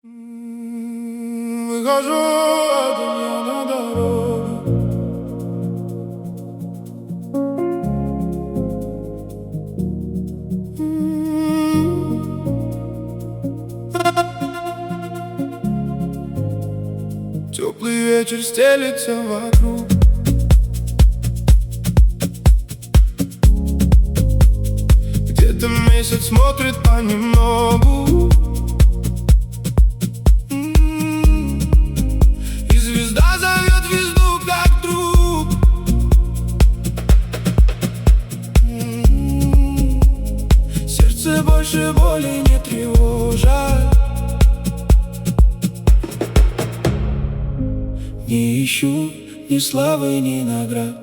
Выхожу один я на дорогу. Теплый вечер стелится вокруг. Где-то месяц смотрит понемногу. И звезда зовет звезду как друг. Сердце больше боли не тревожит. Не ищу ни славы, ни наград.